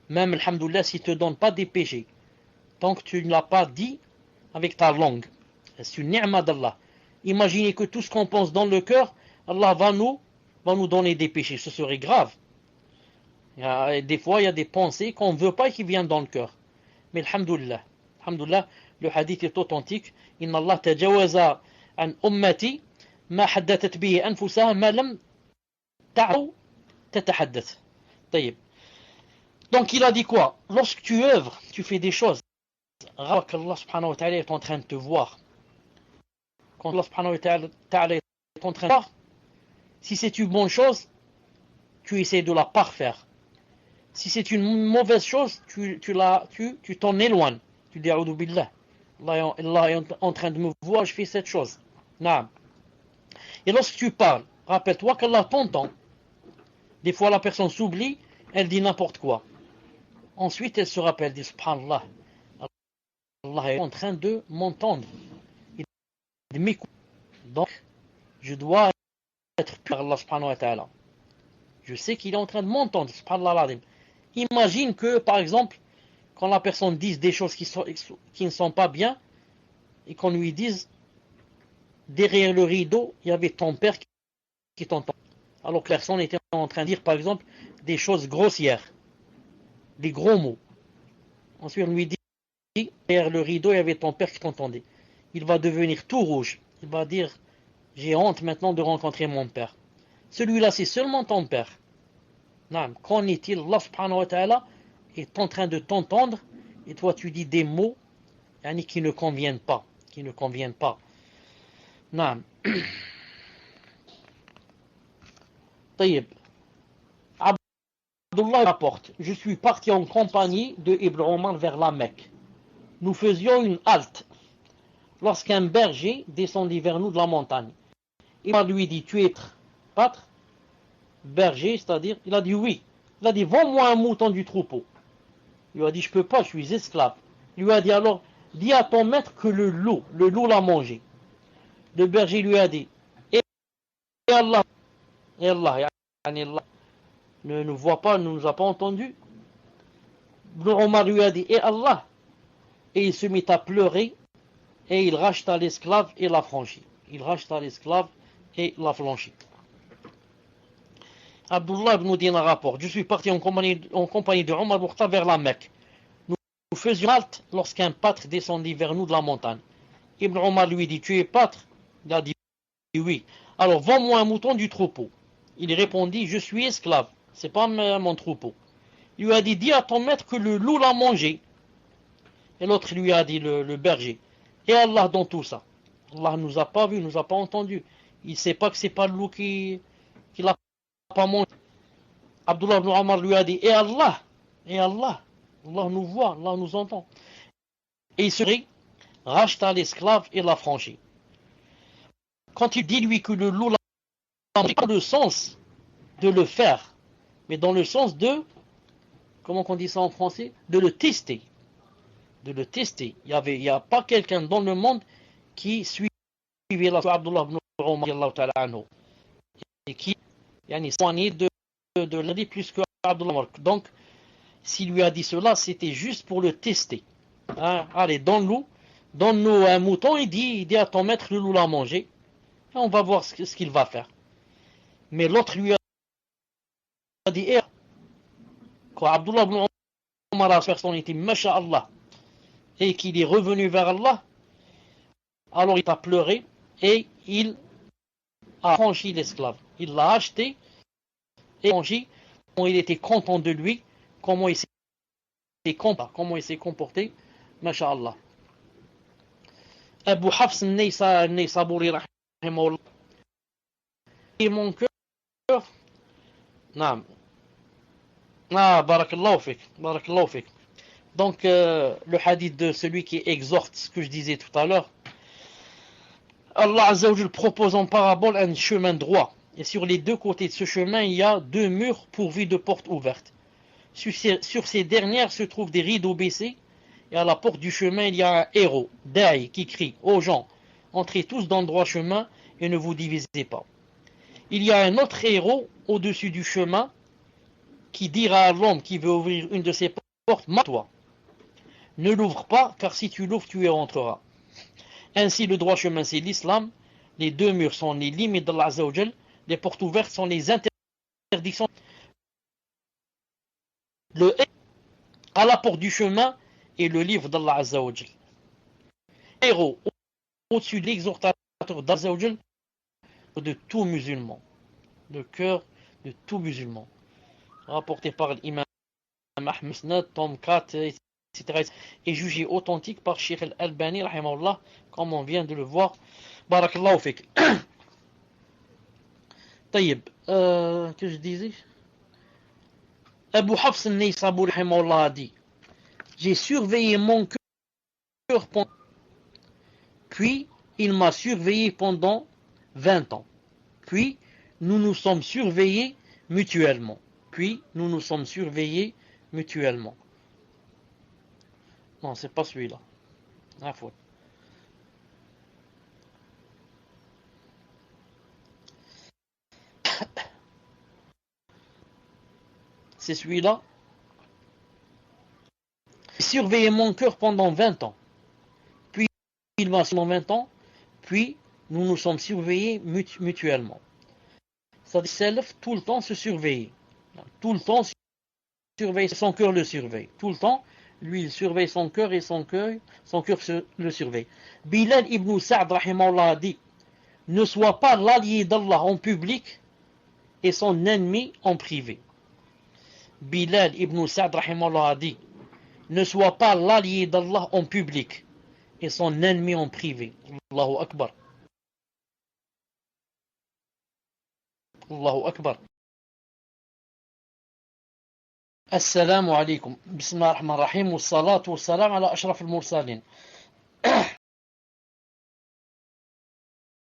[SPEAKER 1] Même, alhamdoulilah, s'il ne te donne pas des péchés, tant que tu ne l'as pas dit avec ta langue. C'est une ni'ma d'Allah. Imaginez que tout ce qu'on pense dans le cœur, Allah va nous donner des péchés. Ce serait grave. Des fois, il y a des pensées qu'on ne veut pas et qui viennent dans le cœur. Mais alhamdoulilah, le hadith est authentique. Inna Allah tajawaza an ummati ma haddathat bihi anfusaha ma lam ta'u tatahaddath. Taïb. Donc il a dit quoi? Lorsque tu œuvres, tu fais des choses, rappelle qu'Allah subhanahu wa ta'ala est en train de te voir. Quand Allah subhanahu wa ta'ala est en train de te voir, si c'est une bonne chose, tu essaies de la parfaire. Si c'est une mauvaise chose, tu t'en éloignes. Tu dis A'udhu billah. Allah est en train de me voir, je fais cette chose. Naam. Et lorsque tu parles, rappelle-toi qu'Allah t'entend. Des fois la personne s'oublie, elle dit n'importe quoi. Ensuite elle se rappelle, dit Subhanallah. Allah est en train de m'entendre. Il m'écoute. Donc, je dois être pur Allah subhanahu wa ta'ala. Je sais qu'il est en train de m'entendre. Subhanallah l'azim. Imagine que, par exemple, quand la personne dise des choses qui ne sont pas bien, et qu'on lui dise, derrière le rideau, il y avait ton père qui t'entend. Alors que la personne était en train de dire, par exemple, des choses grossières, des gros mots. Ensuite, on lui dit, derrière le rideau, il y avait ton père qui t'entendait. Il va devenir tout rouge. Il va dire, j'ai honte maintenant de rencontrer mon père. Celui-là, c'est seulement ton père. Qu'en est-il? Allah subhanahu wa ta'ala est en train de t'entendre et toi tu dis des mots qui ne conviennent pas. Naam. Taïb. Abdullah rapporte, je suis parti en compagnie de Ibn Omar vers la Mecque. Nous faisions une halte lorsqu'un berger descendit vers nous de la montagne. Il lui dit, tu es pâtre? Berger, c'est-à-dire, il a dit oui. Il a dit, vends-moi un mouton du troupeau. Il lui a dit, je peux pas, je suis esclave. Il lui a dit alors, dis à ton maître que le loup l'a mangé. Le berger lui a dit, et Allah ne nous voit pas, ne nous a pas entendu. Ibn Omar lui a dit, et Allah. Et il se mit à pleurer, et il racheta l'esclave et l'affranchit. Abdullah ibn Dina rapporte, je suis parti en compagnie de Omar Boukhta vers la Mecque. Nous faisions halte lorsqu'un pâtre descendit vers nous de la montagne. Ibn Omar lui dit, tu es pâtre? Il a dit oui. Alors vends-moi un mouton du troupeau. Il répondit, je suis esclave, c'est pas mon troupeau. Il lui a dit, dis à ton maître que le loup l'a mangé. Et l'autre lui a dit, le berger, et Allah dans tout ça. Allah nous a pas vu, nous a pas entendu. Il sait pas que c'est pas le loup qui l'a pas mangé. Abdullah ibn Omar lui a dit, et Allah, Allah nous voit, Allah nous entend. Et il se racheta l'esclave et l'affranchit. Quand il dit lui que le loup l'a mangé, pas dans le sens de le faire, mais dans le sens de, comment on dit ça en français, de le tester. Il n'y a pas quelqu'un dans le monde qui suivait la Abdullah ibn Omar et qui soignait de l'année plus que Abdullah Mark. Donc, s'il lui a dit cela, c'était juste pour le tester. Hein? Allez, donne-nous un mouton, il dit à ton maître, le loup l'a mangé. Et on va voir ce qu'il va faire. Mais l'autre lui a dit, quand Abdullah ibn Omar a personnalité, masha'Allah, et qu'il est revenu vers Allah, alors il a pleuré et il a franchi l'esclave. Il l'a acheté et franchi. Il était content de lui, comment il s'est comporté, masha'Allah. Abu Hafs al-Naysaburi rahimahullah, et mon cœur, naam. Barakallahu fik, barakallahu fik. Donc, le hadith de celui qui exhorte, ce que je disais tout à l'heure, Allah Azza wa Jal propose en parabole un chemin droit. Et sur les deux côtés de ce chemin, il y a deux murs pourvus de portes ouvertes. Sur ces dernières se trouvent des rideaux baissés. Et à la porte du chemin, il y a un héros, Daï, qui crie aux gens, entrez tous dans le droit chemin et ne vous divisez pas. Il y a un autre héros au-dessus du chemin qui dira à l'homme qui veut ouvrir une de ces portes, mets-toi. Ne l'ouvre pas, car si tu l'ouvres, tu y rentreras. Ainsi, le droit chemin, c'est l'islam. Les deux murs sont les limites d'Allah Azza wa Jal. Les portes ouvertes sont les interdictions. Le à la porte du chemin est le livre d'Allah Azza wa Jal. Héros au-dessus de l'exhortateur d'Azza wa Jal de tout musulman. Le cœur de tout musulman. Rapporté par l'imam Ahmed, tome 4, etc. Et jugé authentique par Sheikh Al-Albani, rahimahullah, comme on vient de le voir. Barakallahu fik. Taïb, que je disais, Abu Hafs al-Naysaburi rahimahullah a dit, j'ai surveillé mon cœur pendant, puis il m'a surveillé pendant 20 ans. Puis nous nous sommes surveillés mutuellement. Non, c'est pas celui-là. C'est celui-là. Surveiller mon cœur pendant 20 ans. Puis il m'a surveillé 20 ans. Puis nous nous sommes surveillés mutuellement. C'est-à-dire tout le temps se surveiller. Tout le temps surveille son cœur, le surveille. Tout le temps, lui il surveille son cœur et son cœur le surveille. Bilal ibn Sa'd rahimahullah a dit, ne sois pas l'allié d'Allah en public et son ennemi en privé. Bilal ibn Sa'd rahimahullah a dit, ne sois pas l'allié d'Allah en public et son ennemi en privé. Allahu Akbar. Allahu Akbar. Assalamu alaikum. Bismillah ar-Rahman ar-Rahim. Wa salatu wa salam ala ashraf al-mursalin.